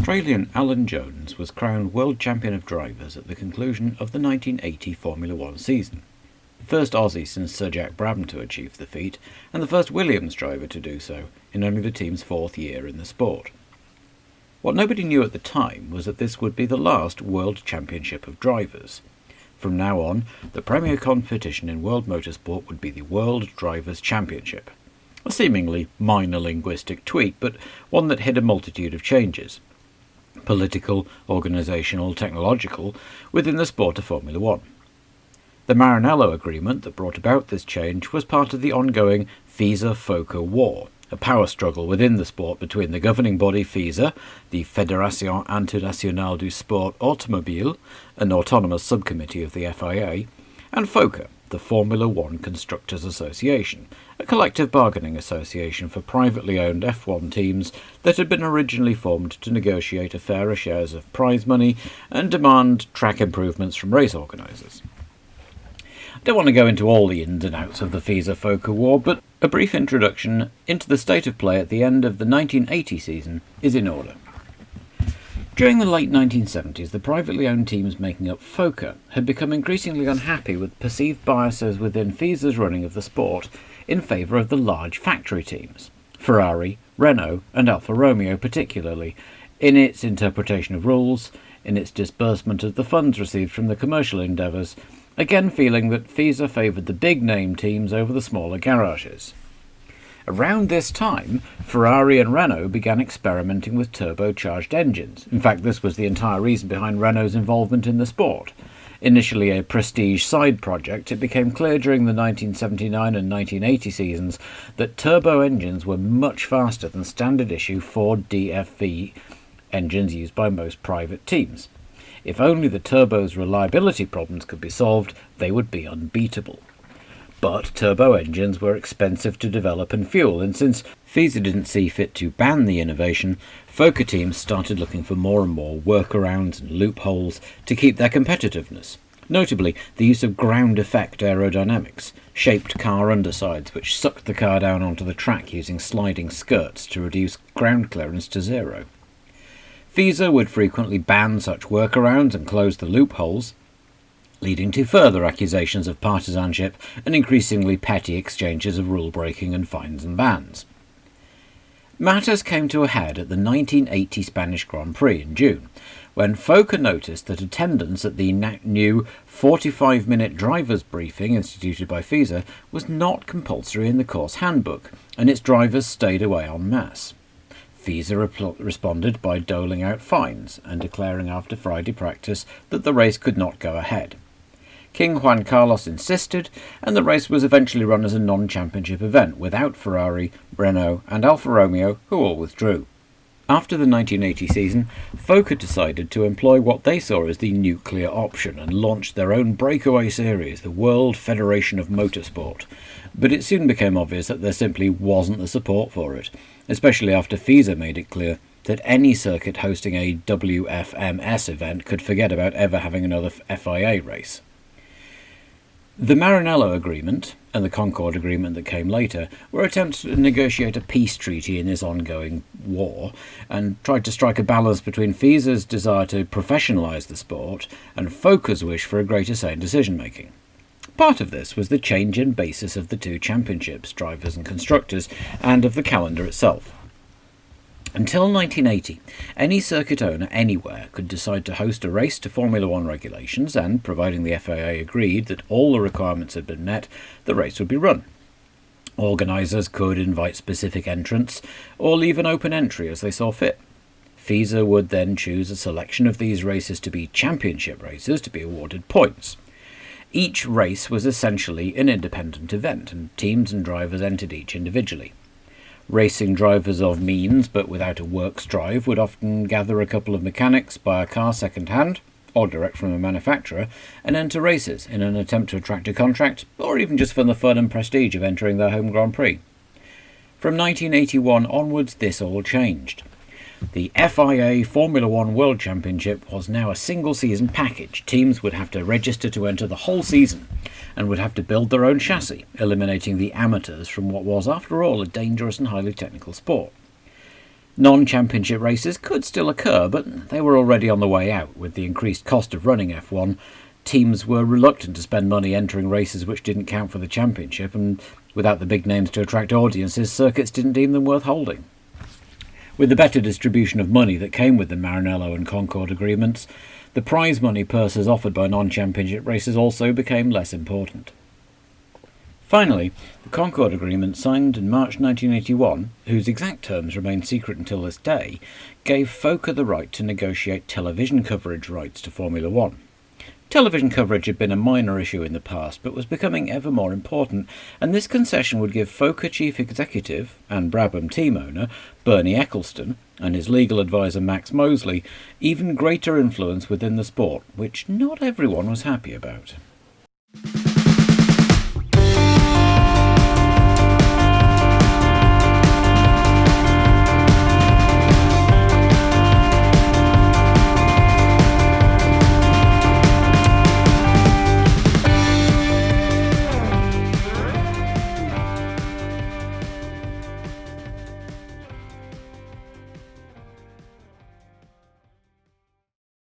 Australian Alan Jones was crowned World Champion of Drivers at the conclusion of the 1980 Formula One season. The first Aussie since Sir Jack Brabham to achieve the feat, and the first Williams driver to do so in only the team's fourth year in the sport. What nobody knew at the time was that this would be the last World Championship of Drivers. From now on, the premier competition in world motorsport would be the World Drivers' Championship. A seemingly minor linguistic tweak, but one that hid a multitude of changes. Political, organisational, technological, within the sport of Formula One. The Maranello Agreement that brought about this change was part of the ongoing FISA-FOCA war, a power struggle within the sport between the governing body FISA, the Fédération Internationale du Sport Automobile, an autonomous subcommittee of the FIA, and FOCA, the Formula One Constructors Association, a collective bargaining association for privately owned F1 teams that had been originally formed to negotiate a fairer shares of prize money and demand track improvements from race organisers. I don't want to go into all the ins and outs of the FISA-FOCA war, but a brief introduction into the state of play at the end of the 1980 season is in order. During the late 1970s, the privately owned teams making up FOCA had become increasingly unhappy with perceived biases within FISA's running of the sport in favour of the large factory teams, Ferrari, Renault and Alfa Romeo particularly, in its interpretation of rules, in its disbursement of the funds received from the commercial endeavours, again feeling that FISA favoured the big-name teams over the smaller garages. Around this time, Ferrari and Renault began experimenting with turbocharged engines. In fact, this was the entire reason behind Renault's involvement in the sport. Initially a prestige side project, it became clear during the 1979 and 1980 seasons that turbo engines were much faster than standard-issue Ford DFV engines used by most private teams. If only the turbo's reliability problems could be solved, they would be unbeatable. But turbo engines were expensive to develop and fuel, and since FISA didn't see fit to ban the innovation, FOCA teams started looking for more and more workarounds and loopholes to keep their competitiveness. Notably, the use of ground effect aerodynamics, shaped car undersides which sucked the car down onto the track using sliding skirts to reduce ground clearance to zero. FISA would frequently ban such workarounds and close the loopholes, leading to further accusations of partisanship and increasingly petty exchanges of rule-breaking and fines and bans. Matters came to a head at the 1980 Spanish Grand Prix in June, when FOCA noticed that attendance at the new 45-minute driver's briefing instituted by FISA was not compulsory in the course handbook, and its drivers stayed away en masse. FISA responded by doling out fines and declaring after Friday practice that the race could not go ahead. King Juan Carlos insisted, and the race was eventually run as a non-championship event without Ferrari, Renault and Alfa Romeo, who all withdrew. After the 1980 season, FOCA decided to employ what they saw as the nuclear option and launched their own breakaway series, the World Federation of Motorsport. But it soon became obvious that there simply wasn't the support for it, especially after FISA made it clear that any circuit hosting a WFMS event could forget about ever having another FIA race. The Maranello Agreement, and the Concord Agreement that came later, were attempts to negotiate a peace treaty in this ongoing war, and tried to strike a balance between FISA's desire to professionalise the sport and FOCA's wish for a greater say in decision-making. Part of this was the change in basis of the two championships, drivers and constructors, and of the calendar itself. Until 1980, any circuit owner anywhere could decide to host a race to Formula One regulations and, providing the FIA agreed that all the requirements had been met, the race would be run. Organisers could invite specific entrants or leave an open entry as they saw fit. FISA would then choose a selection of these races to be championship races to be awarded points. Each race was essentially an independent event, and teams and drivers entered each individually. Racing drivers of means but without a works drive would often gather a couple of mechanics, buy a car second-hand, or direct from a manufacturer, and enter races in an attempt to attract a contract, or even just for the fun and prestige of entering their home Grand Prix. From 1981 onwards, this all changed. The FIA Formula One World Championship was now a single-season package. Teams would have to register to enter the whole season, and would have to build their own chassis, eliminating the amateurs from what was, after all, a dangerous and highly technical sport. Non-championship races could still occur, but they were already on the way out. With the increased cost of running F1, teams were reluctant to spend money entering races which didn't count for the championship, and without the big names to attract audiences, circuits didn't deem them worth holding. With the better distribution of money that came with the Maranello and Concord agreements, the prize money purses offered by non-championship races also became less important. Finally, the Concord Agreement, signed in March 1981, whose exact terms remain secret until this day, gave FOCA the right to negotiate television coverage rights to Formula One. Television coverage had been a minor issue in the past, but was becoming ever more important, and this concession would give FOCA chief executive and Brabham team owner Bernie Eccleston and his legal advisor Max Mosley even greater influence within the sport, which not everyone was happy about.